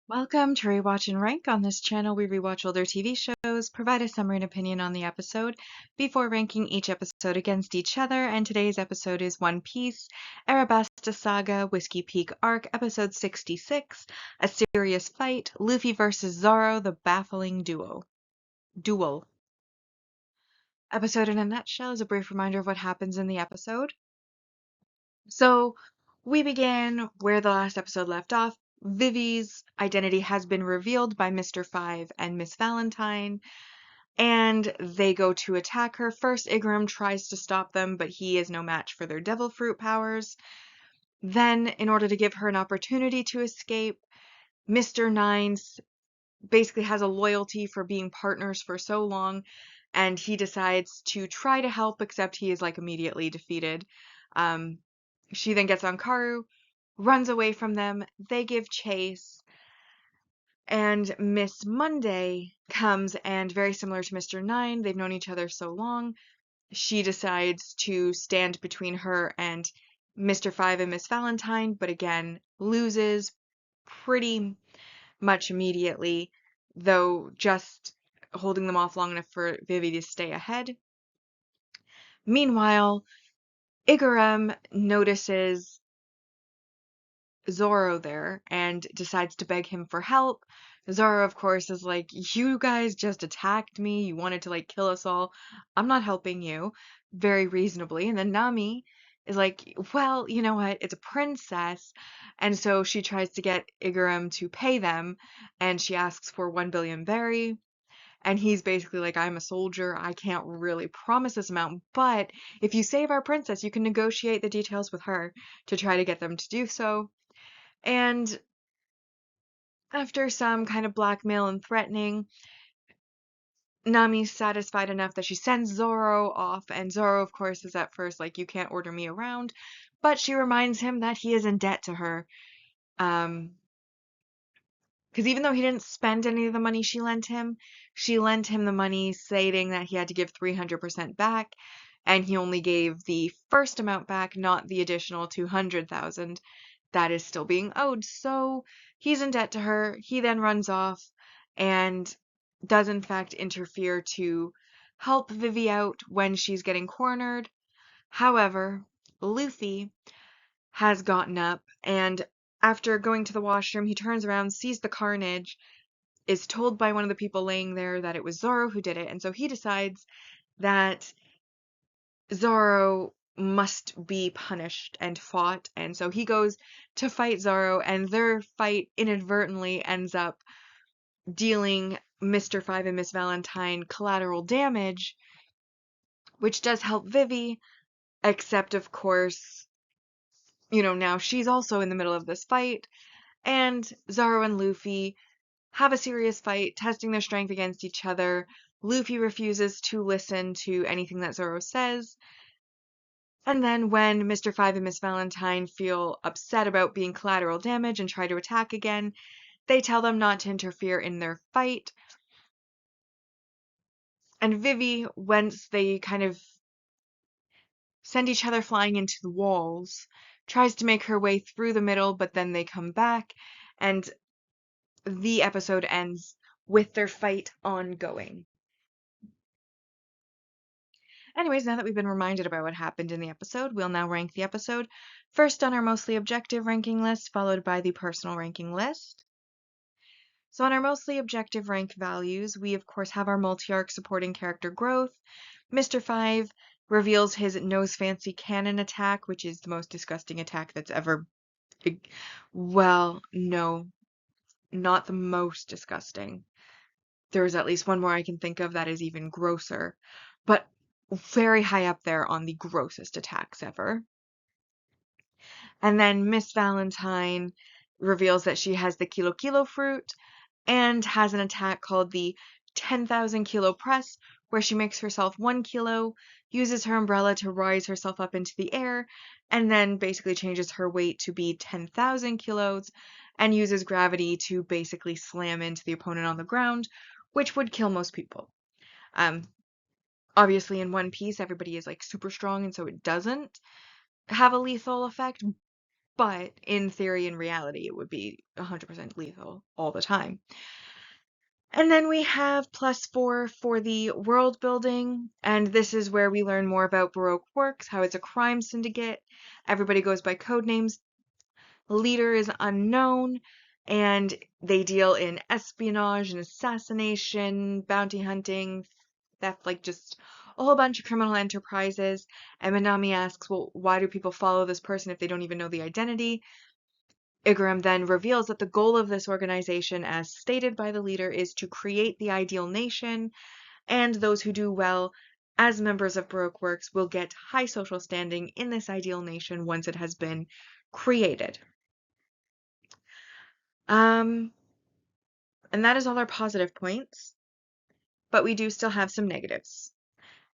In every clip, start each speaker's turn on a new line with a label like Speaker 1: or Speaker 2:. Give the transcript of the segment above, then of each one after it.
Speaker 1: Welcome to Rewatch-and-Rank. On this channel, we rewatch older TV shows, provide a summary and opinion on the episode before ranking each episode against each other, and today's episode is One Piece, Arabasta Saga, Whiskey Peak Arc, Episode 66, A Serious Fight, Luffy vs. Zoro, The Baffling Duel. Episode in a nutshell is a brief reminder of what happens in the episode. So, we begin where the last episode left off. Vivi's identity has been revealed by Mr. Five and Miss Valentine, and they go to attack her. First, Igaram tries to stop them, but he is no match for their devil fruit powers. Then, in order to give her an opportunity to escape, Mr. Nines basically has a loyalty for being partners for so long, and he decides to try to help, except he is like immediately defeated. She then gets on Karu, runs away from them, they give chase, and Miss Monday comes, and very similar to Mr. Nine, they've known each other so long, she decides to stand between her and Mr. Five and Miss Valentine, but again, loses pretty much immediately, though just holding them off long enough for Vivi to stay ahead. Meanwhile, Igaram notices Zoro there and decides to beg him for help. Zoro, of course, is like, you guys just attacked me. You wanted to, like, kill us all. I'm not helping you. Very reasonably. And then Nami is like, well, you know what? It's a princess. And so she tries to get Igaram to pay them. And she asks for 1 billion berry. And he's basically like, I'm a soldier. I can't really promise this amount. But if you save our princess, you can negotiate the details with her to try to get them to do so. And after some kind of blackmail and threatening, Nami's satisfied enough that she sends Zoro off, and Zoro, of course, is at first like, you can't order me around, but she reminds him that he is in debt to her. Because even though he didn't spend any of the money she lent him the money stating that he had to give 300% back, and he only gave the first amount back, not the additional 200,000 that is still being owed. So he's in debt to her. He then runs off and does in fact interfere to help Vivi out when she's getting cornered. However, Luffy has gotten up, and after going to the washroom, he turns around, sees the carnage, is told by one of the people laying there that it was Zoro who did it, and so he decides that Zoro must be punished and fought, and so he goes to fight Zoro, and their fight inadvertently ends up dealing Mr. Five and Miss Valentine collateral damage, which does help Vivi, except of course, now she's also in the middle of this fight, and Zoro and Luffy have a serious fight, testing their strength against each other. Luffy refuses to listen to anything that Zoro says. And then when Mr. Five and Miss Valentine feel upset about being collateral damage and try to attack again, they tell them not to interfere in their fight. And Vivi, once they kind of send each other flying into the walls, tries to make her way through the middle, but then they come back, and the episode ends with their fight ongoing. Anyways, now that we've been reminded about what happened in the episode, we'll now rank the episode, first on our mostly objective ranking list, followed by the personal ranking list. So on our mostly objective rank values, we of course have our multi-arc supporting character growth. Mr. Five reveals his nose fancy cannon attack, which is the most disgusting attack that's ever... Well, no, not the most disgusting. There's at least one more I can think of that is even grosser, but very high up there on the grossest attacks ever. And then Miss Valentine reveals that she has the Kilo Kilo fruit and has an attack called the 10,000 kilo press, where she makes herself 1 kilo, uses her umbrella to rise herself up into the air, and then basically changes her weight to be 10,000 kilos, and uses gravity to basically slam into the opponent on the ground, which would kill most people. Obviously in One Piece, everybody is like super strong, and so it doesn't have a lethal effect, but in theory, in reality, it would be 100% lethal all the time. And then we have +4 for the world building, and this is where we learn more about Baroque Works, how it's a crime syndicate. Everybody goes by code names. The leader is unknown, and they deal in espionage and assassination, bounty hunting, theft, like just a whole bunch of criminal enterprises. And Minami asks, well, why do people follow this person if they don't even know the identity? Igaram then reveals that the goal of this organization, as stated by the leader, is to create the ideal nation, and those who do well as members of Baroque Works will get high social standing in this ideal nation once it has been created. And that is all our positive points, but we do still have some negatives.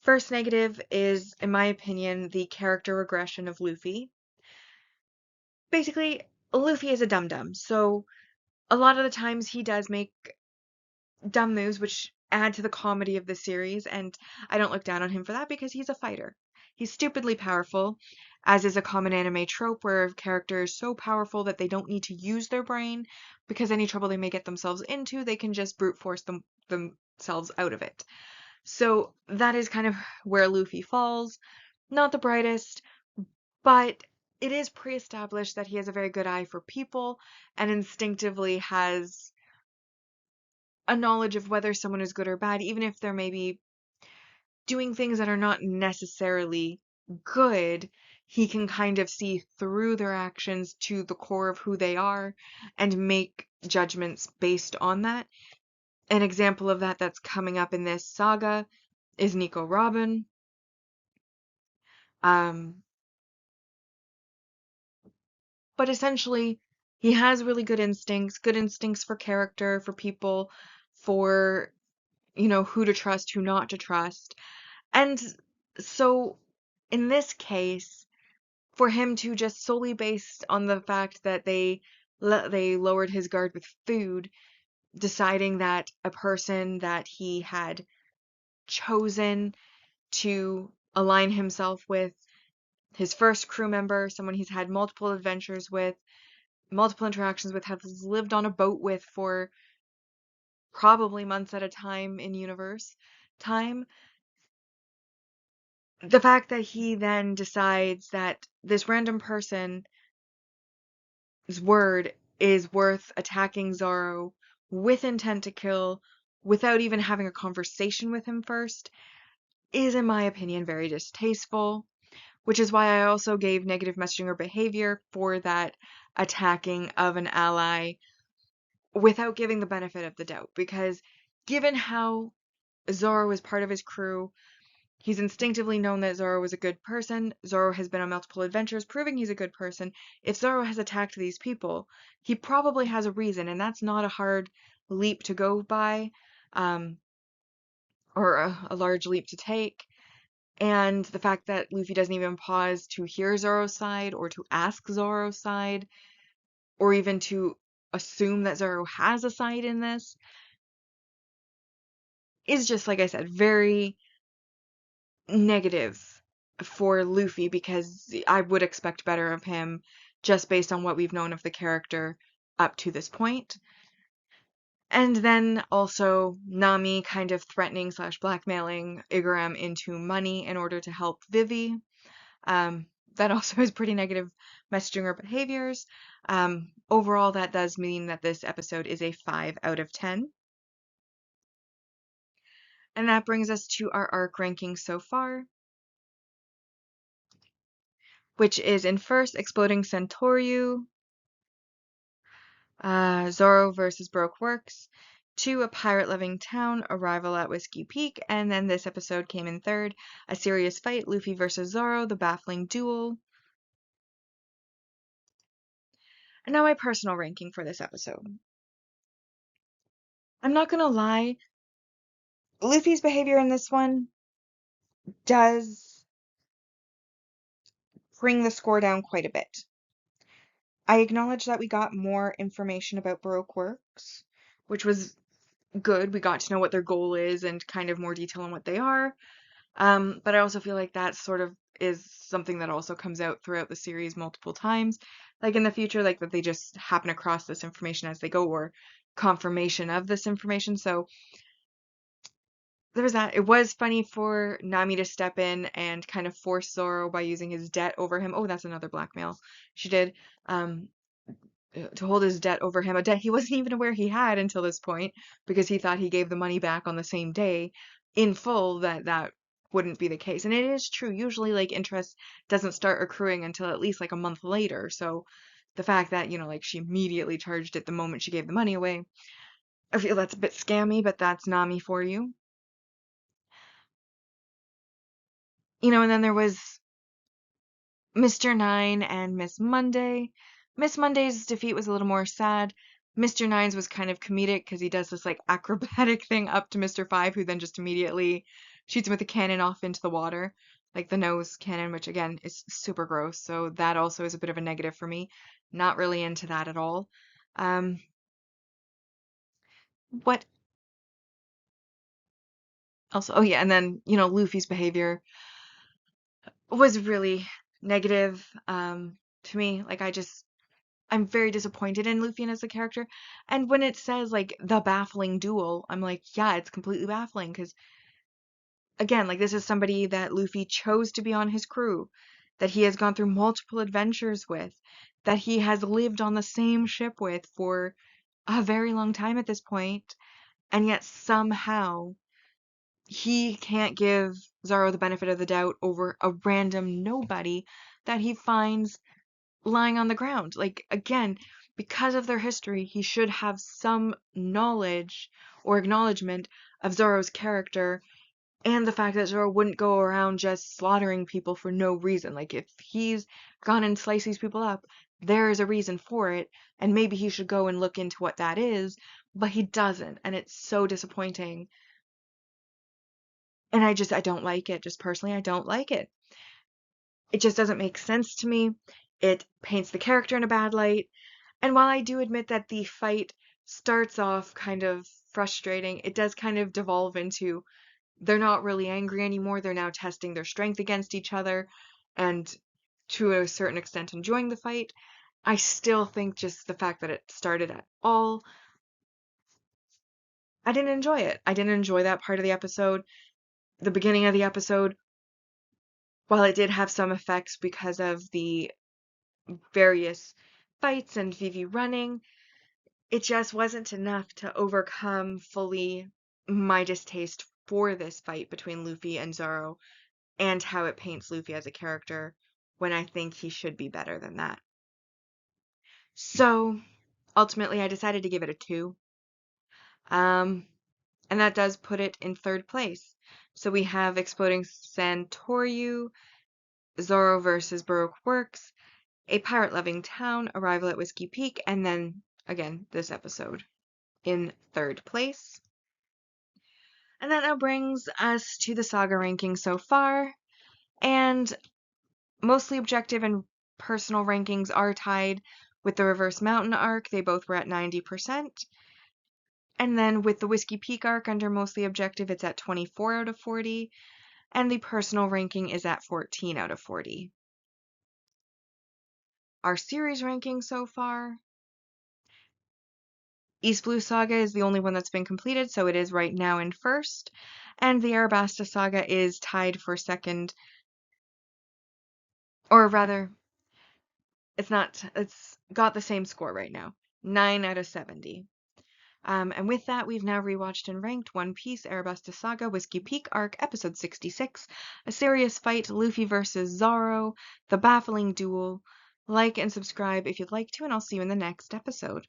Speaker 1: First negative is, in my opinion, the character regression of Luffy. Basically, Luffy is a dum-dum, so a lot of the times he does make dumb moves which add to the comedy of the series, and I don't look down on him for that because he's a fighter. He's stupidly powerful, as is a common anime trope where a character is so powerful that they don't need to use their brain because any trouble they may get themselves into, they can just brute force themselves out of it. So that is kind of where Luffy falls. Not the brightest, but it is pre-established that he has a very good eye for people and instinctively has a knowledge of whether someone is good or bad, even if they're maybe doing things that are not necessarily good. He can kind of see through their actions to the core of who they are and make judgments based on that. An example of that that's coming up in this saga is Nico Robin. Um, but essentially, he has really good instincts for character, for people, for, who to trust, who not to trust. And so in this case, for him to just solely based on the fact that they lowered his guard with food, deciding that a person that he had chosen to align himself with, his first crew member, someone he's had multiple adventures with, multiple interactions with, has lived on a boat with for probably months at a time in universe time. The fact that he then decides that this random person's word is worth attacking Zoro with intent to kill without even having a conversation with him first is, in my opinion, very distasteful, which is why I also gave negative messaging or behavior for that attacking of an ally without giving the benefit of the doubt, because given how Zoro is part of his crew, he's instinctively known that Zoro was a good person. Zoro has been on multiple adventures proving he's a good person. If Zoro has attacked these people, he probably has a reason, and that's not a hard leap to go by, um, or a large leap to take. And the fact that Luffy doesn't even pause to hear Zoro's side or to ask Zoro's side, or even to assume that Zoro has a side in this, is just, like I said, very negative for Luffy because I would expect better of him just based on what we've known of the character up to this point. And then also Nami kind of threatening slash blackmailing Igaram into money in order to help Vivi. That also is pretty negative messaging or behaviors. Overall, that does mean that this episode is a 5 out of 10. And that brings us to our arc ranking so far, which is in first, Exploding Centauryu, Zoro versus Broke Works, 2, A Pirate-Loving Town, Arrival at Whiskey Peak, and then this episode came in third, A Serious Fight, Luffy versus Zoro, The Baffling Duel. And now my personal ranking for this episode. I'm not gonna lie, Luffy's behavior in this one does bring the score down quite a bit. I acknowledge that we got more information about Baroque Works, which was good. We got to know what their goal is and kind of more detail on what they are. But I also feel like that sort of is something that also comes out throughout the series multiple times. like in the future, like that they just happen across this information as they go, or confirmation of this information. So there was that. It was funny for Nami to step in and kind of force Zoro by using his debt over him. Oh, that's another blackmail she did. Um, to hold his debt over him, a debt he wasn't even aware he had until this point, because he thought he gave the money back on the same day in full, that wouldn't be the case. And it is true. Usually, like, interest doesn't start accruing until at least like a month later. So the fact that, like she immediately charged it the moment she gave the money away, I feel that's a bit scammy, but that's Nami for you. And then there was Mr. Nine and Miss Monday. Miss Monday's defeat was a little more sad. Mr. Nine's was kind of comedic because he does this like acrobatic thing up to Mr. Five, who then just immediately shoots him with a cannon off into the water, like the nose cannon, which again is super gross. So that also is a bit of a negative for me. Not really into that at all. Um, what else? Oh yeah, and then Luffy's behavior was really negative to me. Like I'm very disappointed in Luffy and as a character. And when it says like the baffling duel, I'm like, yeah, it's completely baffling because again, like this is somebody that Luffy chose to be on his crew, that he has gone through multiple adventures with, that he has lived on the same ship with for a very long time at this point, and yet somehow he can't give Zoro the benefit of the doubt over a random nobody that he finds lying on the ground. Like, again, because of their history, he should have some knowledge or acknowledgement of Zoro's character and the fact that Zoro wouldn't go around just slaughtering people for no reason. Like, if he's gone and sliced these people up, there is a reason for it, and maybe he should go and look into what that is, but he doesn't, and it's so disappointing. And I don't like it. Just personally, I don't like it. It just doesn't make sense to me. It paints the character in a bad light. And while I do admit that the fight starts off kind of frustrating, it does kind of devolve into they're not really angry anymore. They're now testing their strength against each other and to a certain extent enjoying the fight. I still think just the fact that it started at all, I didn't enjoy it. I didn't enjoy that part of the episode. The beginning of the episode, while it did have some effects because of the various fights and Vivi running, it just wasn't enough to overcome fully my distaste for this fight between Luffy and Zoro and how it paints Luffy as a character when I think he should be better than that. So ultimately, I decided to give it a 2. Um, and that does put it in 3rd place. So we have Exploding Santoryu, Zoro versus Baroque Works, A Pirate Loving Town, Arrival at Whiskey Peak, and then, again, this episode in 3rd place. And that now brings us to the saga ranking so far. And mostly objective and personal rankings are tied with the Reverse Mountain arc. They both were at 90%. And then with the Whiskey Peak arc under mostly objective, it's at 24 out of 40. And the personal ranking is at 14 out of 40. Our series ranking so far, East Blue Saga is the only one that's been completed, so it is right now in 1st. And the Arabasta Saga is tied for 2nd. Or rather, it's got the same score right now. 9 out of 70. And with that, we've now rewatched and ranked One Piece, Arabasta Saga, Whiskey Peak Arc, Episode 66, A Serious Fight, Luffy vs. Zoro, The Baffling Duel. Like and subscribe if you'd like to, and I'll see you in the next episode.